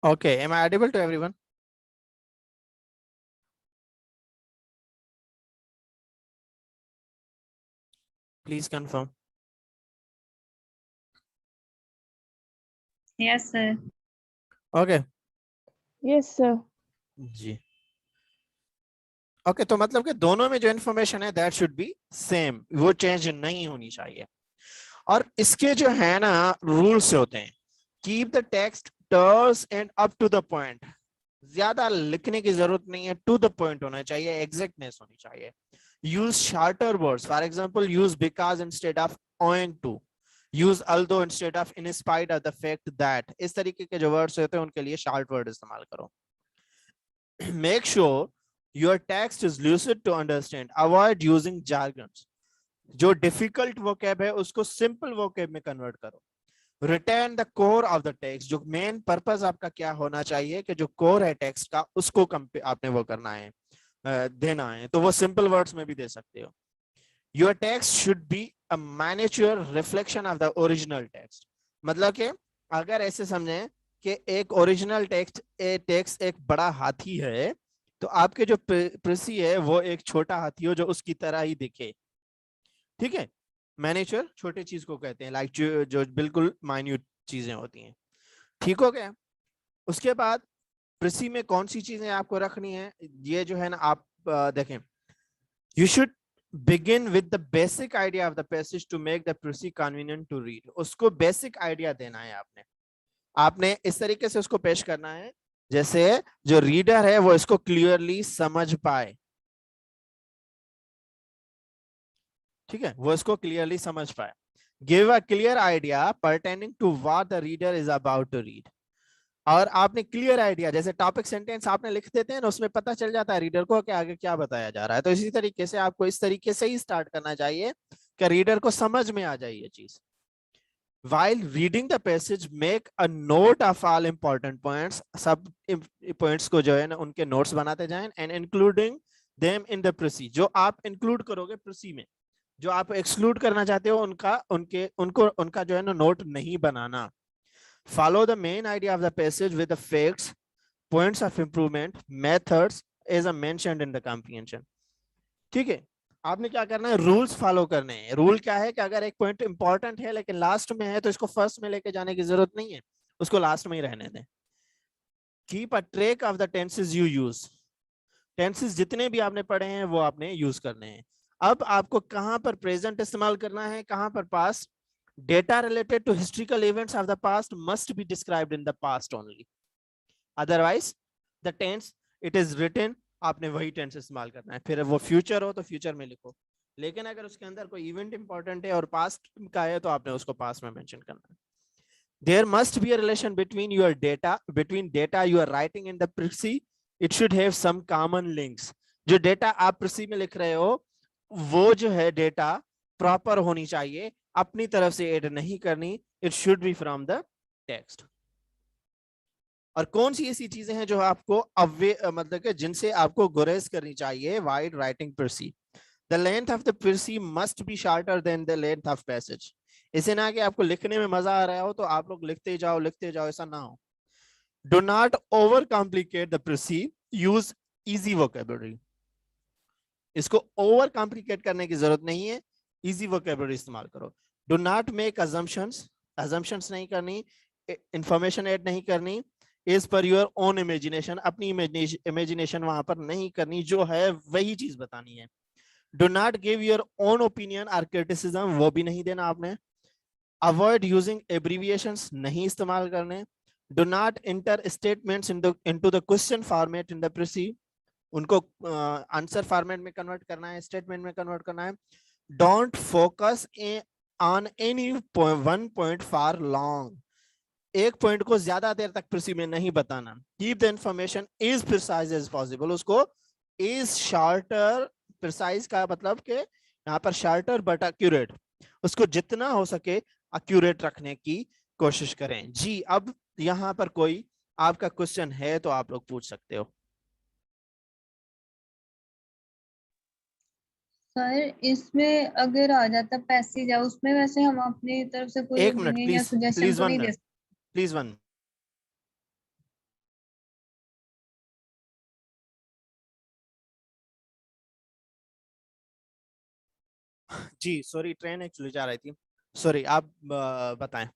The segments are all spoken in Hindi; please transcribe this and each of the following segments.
Okay, am I audible to everyone? Please confirm. Yes, sir. Okay. Yes, sir. Ji. Okay, तो मतलब कि दोनों में जो इन्फॉर्मेशन है दैट शुड बी सेम, वो चेंज नहीं होनी चाहिए. और इसके जो है ना रूल्स होते हैं, keep the text terse and up to the point. ज्यादा लिखने की जरूरत नहीं है, टू द पॉइंट होना चाहिए, एग्जैक्टनेस होनी चाहिए. Use shorter words, for example use because instead of owing to, use although instead of in spite of the fact that. इस तरीके के जो वर्ड्स होते हैं उनके लिए शॉर्ट वर्ड इस्तेमाल करो. Make sure your text is lucid to understand. Avoid using jargons. जो डिफिकल्ट वोकैब है उसको सिंपल वोकैब में कन्वर्ट करो. Return the core of the text. जो मेन पर्पस आपका क्या होना चाहिए कि जो कोर है टेक्स्ट का उसको आपने वो करना है, देना है, तो वो सिंपल वर्ड्स में भी दे सकते हो. Your text should be a miniature reflection of the original text. मतलब कि अगर ऐसे समझें कि एक ओरिजिनल टेक्स्ट एक बड़ा हाथी है, तो आपके जो प्रेसी है वो एक छोटा हाथी हो जो उसकी तरह ही दिखे. ठीक है, मैनिचुअर छोटे चीज को कहते हैं, लाइक जो बिल्कुल माइन्यूट चीजें होती हैं. ठीक हो गया. उसके बाद प्रेसी में कौन सी चीजें आपको रखनी है, ये जो है ना आप देखें. You should begin with the basic idea of the passage to make the presi convenient to read. उसको बेसिक आइडिया देना है आपने. आपने इस तरीके से उसको पेश करना है जैसे जो रीडर है वो इसको क्लियरली समझ पाए. ठीक है, वो इसको क्लियरली समझ पाए. Give a clear idea pertaining to what the reader is about to read. और आपने क्लियर आइडिया, जैसे टॉपिक सेंटेंस आपने लिख देते हैं ना, उसमें पता चल जाता है रीडर को कि आगे क्या बताया जा रहा है. तो इसी तरीके से आपको इस तरीके से ही स्टार्ट करना चाहिए कि रीडर को समझ में आ जाए ये चीज. While reading the passage, make a note of all important points. सब पॉइंट्स को जो है ना उनके नोट्स बनाते जाएं, and including them in the precis. जो आप इंक्लूड करोगे प्रेसी में, जो आप एक्सक्लूड करना चाहते हो उनका जो है ना नोट नहीं बनाना. Follow the main idea of the passage with the facts, points of improvement, methods as mentioned in the comprehension. ठीक है, आपने क्या करना है, रूल्स फॉलो करने हैं. रूल क्या है कि अगर एक पॉइंट इंपॉर्टेंट है लेकिन लास्ट में है तो इसको फर्स्ट में लेके जाने की जरूरत नहीं है, उसको लास्ट में ही रहने दें. Keep a track of the tenses you use. Tenses जितने भी आपने पढ़े हैं वो आपने यूज करने हैं. अब आपको कहां पर प्रेजेंट इस्तेमाल करना है, कहां पर past. Data related to historical events of the past must be described in the past only. Otherwise, the tense it is written, आपने वही टेंस इस्तेमाल करना है. फिर वो फ्यूचर हो तो फ्यूचर में लिखो, लेकिन अगर उसके अंदर कोई इवेंट इंपॉर्टेंट है और पास्ट का है तो आपने उसको पास्ट में मेंशन करना है. There must be a relation between data you are writing in the presi. It should have some common links. जो डेटा आप presi में लिख रहे हो वो जो है डेटा प्रॉपर होनी चाहिए, अपनी तरफ से ऐड नहीं करनी. It should be from the text. और कौन सी ऐसी चीजें हैं जो आपको मतलब कि जिनसे आपको गुरेज करनी चाहिए while writing precis. The length of the precis must be shorter than the length of passage. इसे ना कि आपको लिखने में मजा आ रहा हो तो आप लोग लिखते जाओ, ऐसा ना हो. Do not over complicate the precis, use easy vocabulary. इसको ओवर कॉम्प्लिकेट करने की जरूरत नहीं है, इजी वोकेबलरी इस्तेमाल करो. डू नॉट मेक अजम्पशंस नहीं करनी, इंफॉर्मेशन ऐड नहीं करनी is per your own imagination. अपनी इमेजिनेशन वहां पर नहीं करनी, जो है वही चीज बतानी है. Do not give your own opinion और क्रिटिसिज्म, वो भी नहीं देना आपने. अवॉइड यूजिंग एब्रीविएशंस, नहीं इस्तेमाल करने. Do not enter statements into the question format in the precis. उनको आंसर फॉर्मेट में कन्वर्ट करना है, स्टेटमेंट में कन्वर्ट करना है. Don't focus on any one point for long. एक पॉइंट को ज्यादा देर तक प्रेसी में नहीं बताना. Keep the information is precise as possible. उसको इज शॉर्टर, प्रिसाइज का मतलब कि यहाँ पर शॉर्टर बट एक्यूरेट, उसको जितना हो सके एक्यूरेट रखने की कोशिश करें. जी, अब यहाँ पर कोई आपका क्वेश्चन है तो आप लोग पूछ सकते हो. सर इसमें अगर आ जाता पैसेज है उसमें वैसे हम अपनी तरफ से कोई एक मिनट ओपिनियन या प्लीज, सजेशन तो 1 नहीं दे मिनट, प्लीज 1. जी सॉरी, ट्रेन एक्चुअली जा रही थी। सॉरी, आप बताएं।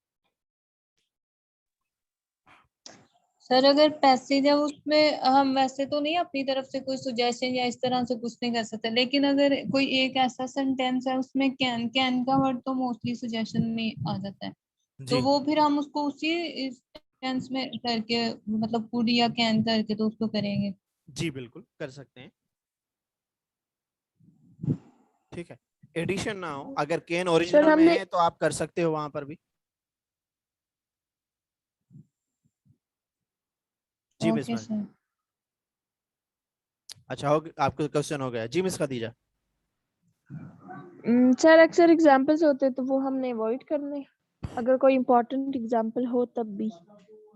सर अगर पैसेज है उसमें हम वैसे तो नहीं अपनी तरफ से कोई सुजेशन या इस तरह से कुछ नहीं कर सकते, लेकिन अगर कोई एक ऐसा सेंटेंस है उसमें कैन कैन का वर्ड तो मोस्टली सुजेशन में आ जाता है, तो जी वो फिर हम उसको उसी सेंस में करके मतलब कुड या कैन करके तो उसको करेंगे। जी बिल्कुल कर सकते हैं। ठीक है, एडिशन ना हो, अगर केन सर ओरिजिनल में हमने है तो आप कर सकते हो वहां पर भी। जी मिस ओके मैम। सर। अच्छा, हो आपका क्वेश्चन हो गया। जी मिस खदीजा। सर अक्सर एग्जांपल्स होते तो वो हमने अवॉइड करने, अगर कोई इम्पोर्टेंट एग्जांपल हो तब भी।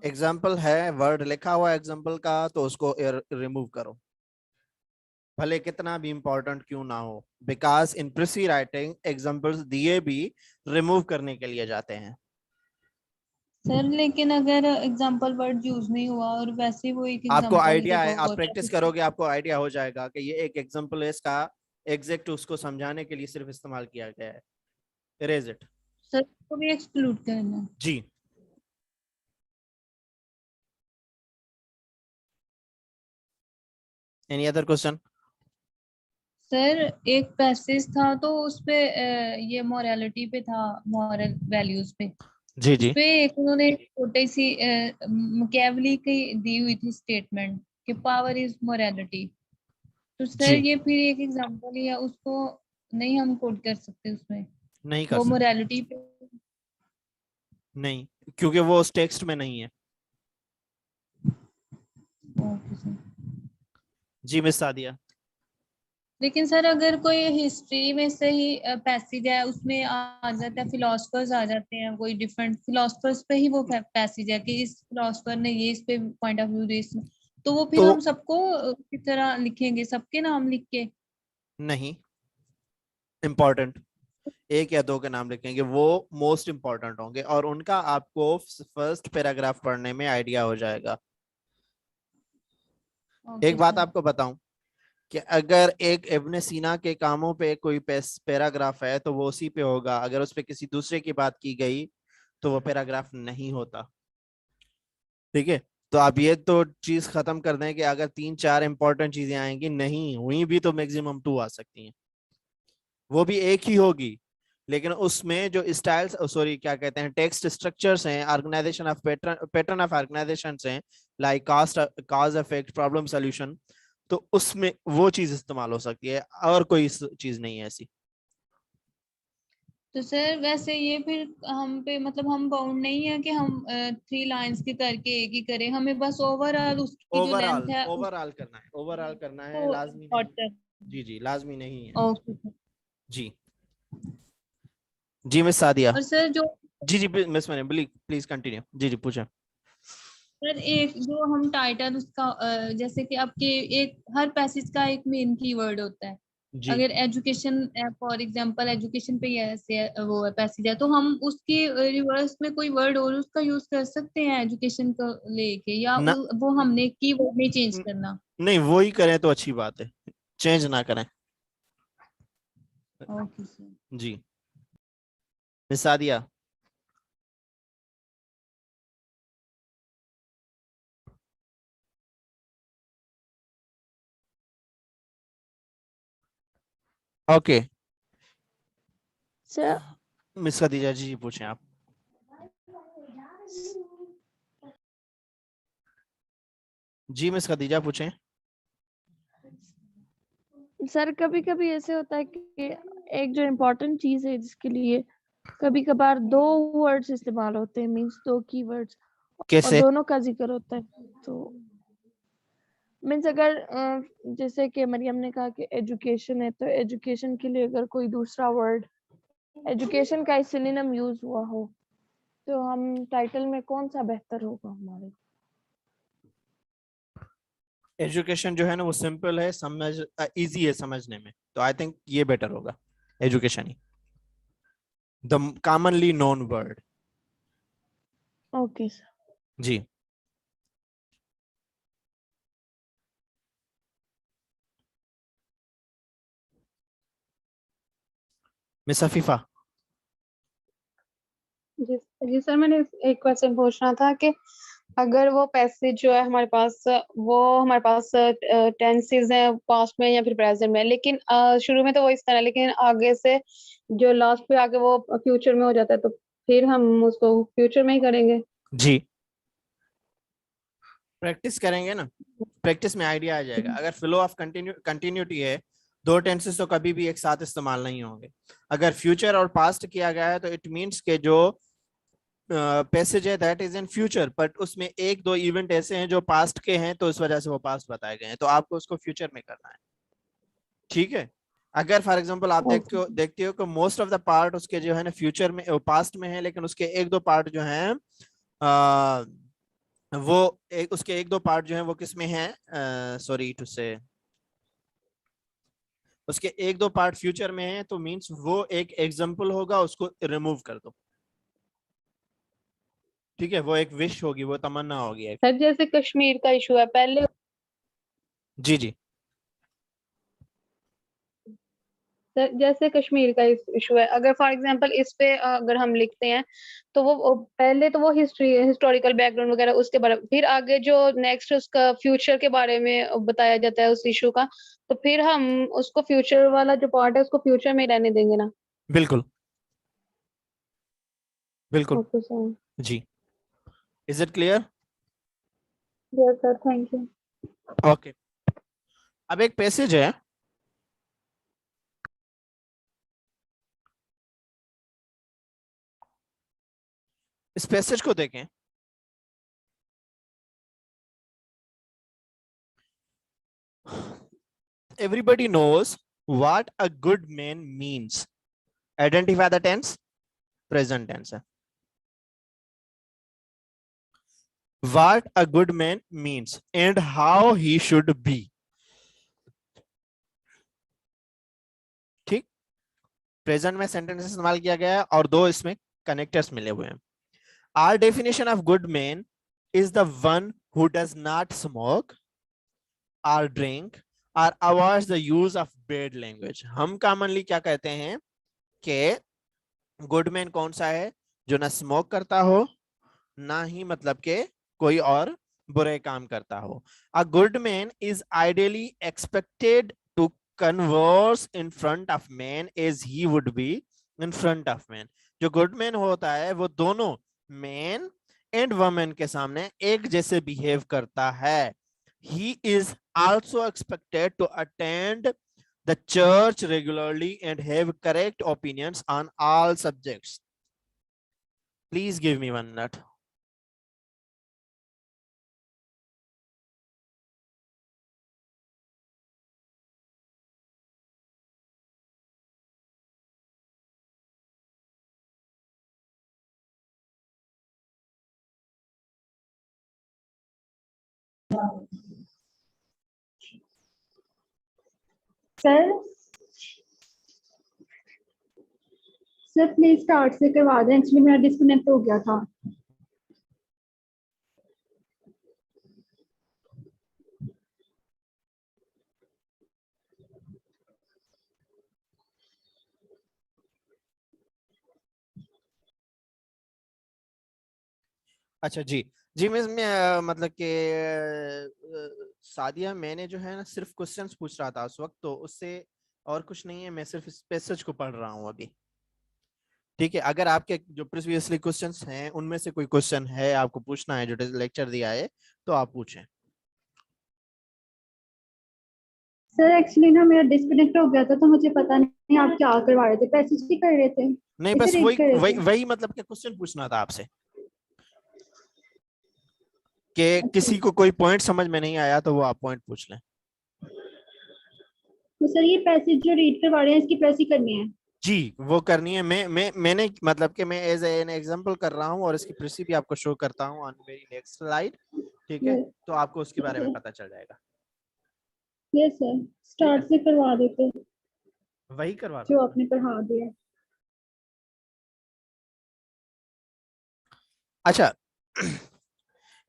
एग्जाम्पल है, वर्ड लिखा हुआ एग्जाम्पल का, तो उसको रिमूव करो, भले कितना भी इंपॉर्टेंट क्यों ना हो, बिकॉज इन प्रीसी राइटिंग एग्जाम्पल्स दिए भी रिमूव करने के लिए जाते हैं। सर लेकिन अगर एग्जांपल वर्ड यूज नहीं हुआ और वैसे वो एक आपको एग्जांपल ही आइडिया है, देखो आप हो रहा है प्रैक्टिस उसमें, करोगे आपको आइडिया हो जाएगा कि ये एक एग्जाम्पल है, इसका एग्जैक्ट उसको समझाने के लिए सिर्फ इस्तेमाल किया गया है। Erase it. सर को भी एक्सक्लूड करना है। जी। Any other question? सर एक पैसेज था तो उसपे ये मोरालिटी पे था, मॉरल वैल्यूज पे। जी जी उसपे एक उन्होंने छोटी सी मैकियावेली की दी हुई थी स्टेटमेंट कि पावर इज मोरालिटी। तो सर जी। ये फिर एक एग्जांपल ही है, उसको नहीं हम कोट कर सकते उसमें, नहीं कर वो सकते। मोरालिटी पे। नहीं, क्योंकि वो उस टेक्स्ट में नहीं है। Okay sir. जी मिस सादिया। लेकिन सर अगर कोई हिस्ट्री में से ही पैसेज है उसमें आ जाता है, फिलोसफर्स आ जाते हैं, कोई डिफरेंट फिलोसफर्स पे ही वो पैसेज है कि इस फिलोसफर ने ये इस पे पॉइंट ऑफ व्यू दे, तो वो फिर तो हम सबको किस तरह लिखेंगे, सबके नाम लिख के? नहीं, इम्पोर्टेंट एक या दो के नाम लिखेंगे, वो मोस्ट इंपॉर्टेंट होंगे और उनका आपको फर्स्ट पैराग्राफ पढ़ने में आइडिया हो जाएगा। एक ओके बात सर। आपको बताऊं कि अगर एक इब्ने सीना के कामों पे कोई पैराग्राफ है तो वो उसी पे होगा, अगर उस पे किसी दूसरे की बात की गई तो वो पैराग्राफ नहीं होता। ठीक है, तो आप ये तो चीज खत्म कर दें कि अगर तीन चार इंपॉर्टेंट चीजें आएंगी, नहीं हुई भी तो मैक्सिमम टू आ सकती हैं, वो भी एक ही होगी, लेकिन उसमें जो स्टाइल्स, सॉरी क्या कहते हैं, टेक्स्ट स्ट्रक्चर्स हैं, organisation of pattern of organisation हैं, like cast cause effect problem solution, तो उसमें वो चीज इस्तेमाल हो सकती है, और कोई चीज नहीं है ऐसी। तो सर वैसे ये फिर हम पे मतलब हम बाउंड नहीं है कि हम 3 लाइंस की करके एक ही करें, हमें बस ओवरऑल उसकी जो ओवरऑल लेंथ है ओवरऑल करना है, ओवरऑल करना है, उसको लाजमी शॉर्ट नहीं। कर। जी जी, लाजमी नहीं है। Okay sir. जी। जी मिस सादिया। और सर जो, जी जी मिस मैंने प्लीज प्लीज कंटिन्यू, जी जी पूछे। सर एक जो हम टाइटल उसका जैसे कि आपके एक हर पैसेज का एक मेन कीवर्ड होता है। जी। अगर एजुकेशन, फॉर एग्जांपल एजुकेशन पे ये ऐसे वो पैसेज है तो हम उसके रिवर्स में कोई वर्ड और उसका यूज कर सकते हैं एजुकेशन को लेके, या ना, वो हमने कीवर्ड नहीं चेंज करना? नहीं वो ही करें तो अच्छी बात है, चेंज ना करें। Okay sir. जी miss Sadia. Okay. Sir miss Khadija जी जी पूछें आप। जी मिस खदीजा पूछें। सर कभी कभी ऐसे होता है कि एक जो इम्पोर्टेंट चीज है जिसके लिए कभी कभार दो वर्ड्स इस्तेमाल होते हैं, मींस दो कीवर्ड्स, और कैसे? दोनों का जिक्र होता है। तो मीन्स अगर जैसे कि मरियम ने कहा कि एजुकेशन है, तो एजुकेशन के लिए अगर कोई दूसरा वर्ड एजुकेशन का सिनोनिम यूज हुआ हो, तो हम टाइटल में कौन सा बेहतर होगा हमारे? एजुकेशन जो है ना वो सिंपल है, समझ इजी है समझने में, तो आई थिंक ये बेटर होगा, एजुकेशन ही, the commonly known word. Okay sir. जी। मिस अफीफा। जी जी सर, मैंने एक क्वेश्चन पूछना था कि अगर वो पैसे जो है हमारे पास, वो हमारे पास टेंसेस हैं पास्ट में या फिर प्रेजेंट में, लेकिन शुरू में तो वो इस तरह, लेकिन आगे से जो लास्ट पे आके वो फ्यूचर में हो जाता है, तो फिर हम उसको फ्यूचर में ही करेंगे। जी, प्रैक्टिस करेंगे ना, प्रैक्टिस में आइडिया आ जाएगा। अगर फ्लो ऑफ कंटिन्यूटी है, दो टेंसेस तो कभी भी एक साथ इस्तेमाल नहीं होंगे। अगर फ्यूचर और पास्ट किया गया है तो इट मींस के जो पैसेज है that is in future, but उसमें एक दो इवेंट ऐसे हैं जो पास्ट के हैं, तो इस वजह से वो पास्ट बताए गए हैं, तो आपको उसको फ्यूचर में करना है। ठीक है। अगर फॉर एग्जांपल आप देखते हो कि मोस्ट ऑफ द पार्ट उसके जो है ना फ्यूचर में, पास्ट में है, लेकिन उसके एक दो पार्ट जो हैं उसके एक दो पार्ट जो हैं वो किस में हैं, सॉरी टू से, उसके एक दो पार्ट फ्यूचर में है, तो मींस वो एक एग्जांपल होगा, उसको रिमूव कर दो। ठीक है, वो एक विश होगी, वो तमन्ना होगी एक। सर जैसे कश्मीर का इशू है पहले, जी जी, सर जैसे कश्मीर का इशू है, अगर फॉर एग्जांपल इस पे अगर हम लिखते हैं तो वो पहले तो वो हिस्टोरिकल बैकग्राउंड वगैरह उसके बारे में, फिर आगे जो नेक्स्ट उसका फ्यूचर के बारे में बताया जाता है उस इशू का, तो फिर हम उसको फ्यूचर वाला जो पार्ट है उसको फ्यूचर में ही रहने देंगे ना। बिल्कुल बिल्कुल। Okay sir. जी, is it clear? Yes sir, thank you. Okay, अब एक पैसेज है, इस पैसेज को देखें। Everybody knows what a good man means. Identify the tense, present tense है। What a good man means and how he should be. ठीक, प्रेजेंट में सेंटेंस इस्तेमाल किया गया है और दो इसमें कनेक्टर्स मिले हुए हैं। Our definition of good man is the one who does not smoke or drink or avoids the use of bad language. हम कॉमनली क्या कहते हैं कि गुड मैन कौन सा है? जो ना स्मोक करता हो, ना ही मतलब के कोई और बुरे काम करता हो। A good man is ideally expected to converse in front of man as he would be in front of man. जो गुड मैन होता है वो दोनों मैन एंड वुमेन के सामने एक जैसे बिहेव करता है। He is also expected to attend the church regularly and have correct opinions on all subjects. Please give me 1 minute. Sir please start से करवा दें, एक्चुअली मेरा डिस्कनेक्ट हो गया था। अच्छा जी जी, मैं मतलब कि सादिया, मैंने जो है ना सिर्फ क्वेश्चंस पूछ रहा था उस वक्त, तो उससे और कुछ नहीं है, मैं सिर्फ इस पैसेज को पढ़ रहा हूँ अभी। ठीक है, अगर आपके जो प्रीवियसली क्वेश्चंस हैं उनमें से कोई क्वेश्चन है आपको पूछना है जो लेक्चर दिया है, तो आप पूछें। सर एक्चुअली ना मेरा डिस्कनेक्ट हो गया था, तो मुझे पता नहीं आप क्या करवा रहे थे, पैसेज ही कर रहे थे? नहीं, बस वही मतलब कि क्वेश्चन पूछना था आपसे कि किसी को कोई पॉइंट समझ में नहीं आया तो वो आप पॉइंट पूछ लें। तो सर ये पैसेज जो रीड करवा रहे हैं इसकी प्रेस ही करनी है? जी, वो करनी है। मैंने मतलब कि मैं एज एन एग्जांपल कर रहा हूँ और इसकी प्रेसी भी आपको शो करता हूँ ऑन मेरी नेक्स्ट स्लाइड। ठीक है, तो आपको उसके बारे में पता चल जाएगा। यस सर, स्टार्ट से करवा देते वही करवा जो आपने पढ़ा दिया। अच्छा,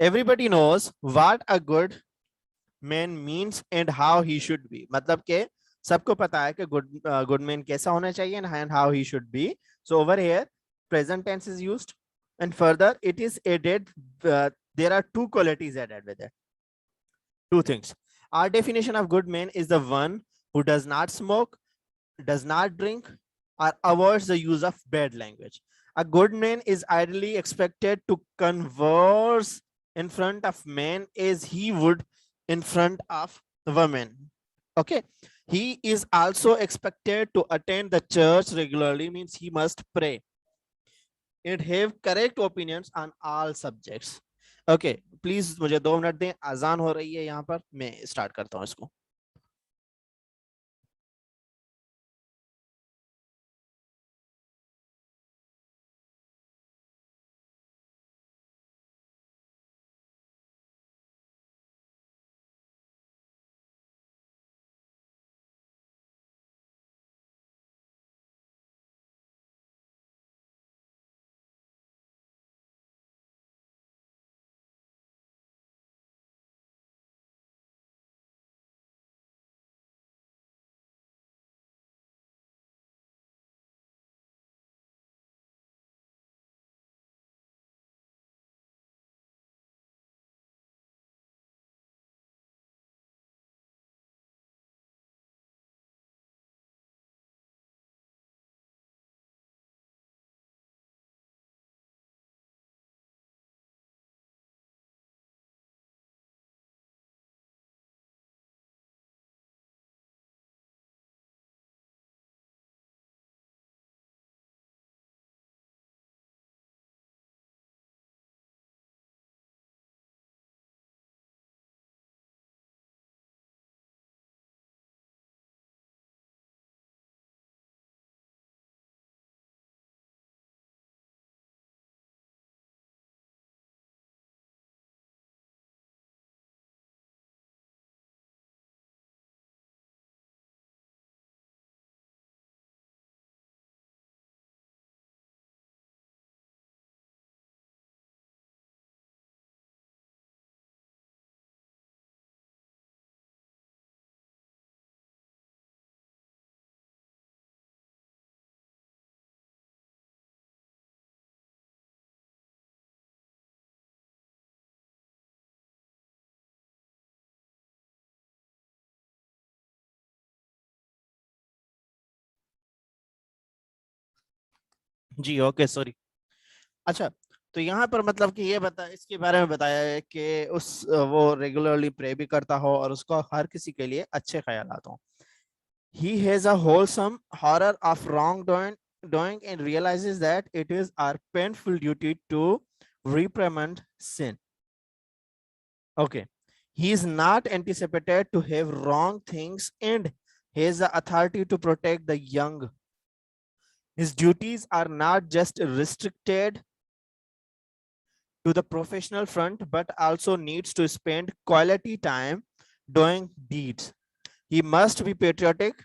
everybody knows what a good man means and how he should be. मतलब के सबको पता है कि गुड मैन कैसा होना चाहिए and how he should be. So over here present tense is used, and further it is added, there are two qualities added with it, two things. Our definition of good man is the one who does not smoke, does not drink, or avoids the use of bad language. A good man is ideally expected to converse in front of men as he would in front of women. Okay. He is also expected to attend the church regularly, means he must pray and have correct opinions on all subjects. Okay, please मुझे 2 मिनट दें, अजान हो रही है यहाँ पर, मैं स्टार्ट करता हूँ इसको. जी ओके, सॉरी. अच्छा, तो यहाँ पर मतलब कि ये बता, इसके बारे में बताया है कि वो रेगुलरली प्रे भी करता हो और उसको हर किसी के लिए अच्छे ख्यालात हो. He has a wholesome horror of wrongdoing and realizes that it is our painful duty to reprimand sin. Okay. He is not anticipated to have wrong things and has the authority to protect the young. His duties are not just restricted to the professional front, but also needs to spend quality time doing deeds. He must be patriotic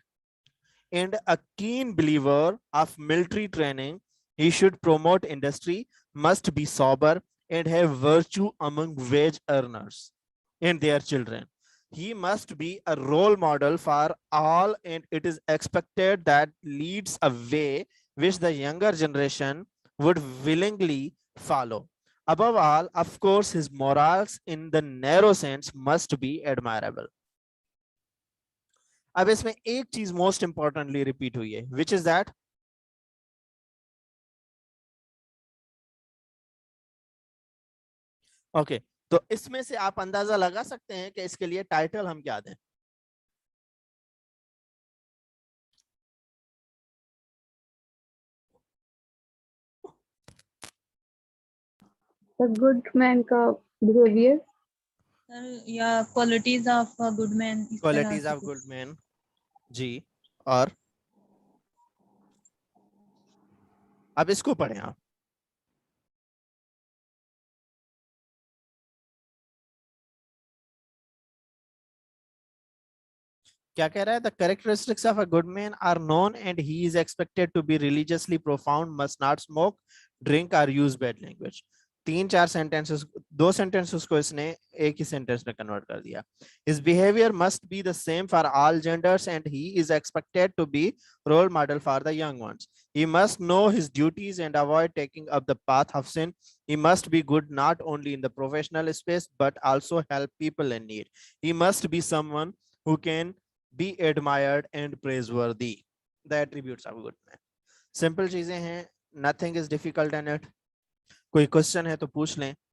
and a keen believer of military training. He should promote industry, must be sober, and have virtue among wage earners and their children. He must be a role model for all, and it is expected that leads a way which the younger generation would willingly follow. Above all, of course, his morals in the narrow sense must be admirable. अब इसमें एक चीज मोस्ट इंपॉर्टेंटली रिपीट हुई है, विच इज दैट ओके. तो इसमें से आप अंदाजा लगा सकते हैं कि इसके लिए टाइटल हम क्या दें. द गुड मैन का बिहेवियर या qualities of good man. Qualities of good man. जी, और अब इसको पढ़ें आप. क्या कह रहा है? The characteristics of a good man are known and he is expected to be religiously profound, must not smoke, drink और यूज बैड लैंग्वेज. 3-4 सेंटेंसेस दो सेंटेंसेस को इसने एक ही सेंटेंस में कन्वर्ट कर दिया। His behavior must be the same for all genders and he is expected to be role model for the young ones. He must know his duties and avoid taking up the path of sin. He must be good not only in the professional space but also help people in need. He must be someone who can be admired and praiseworthy. The attributes of good man. Simple चीजें हैं, nothing is difficult in it. कोई क्वेश्चन है तो पूछ लें,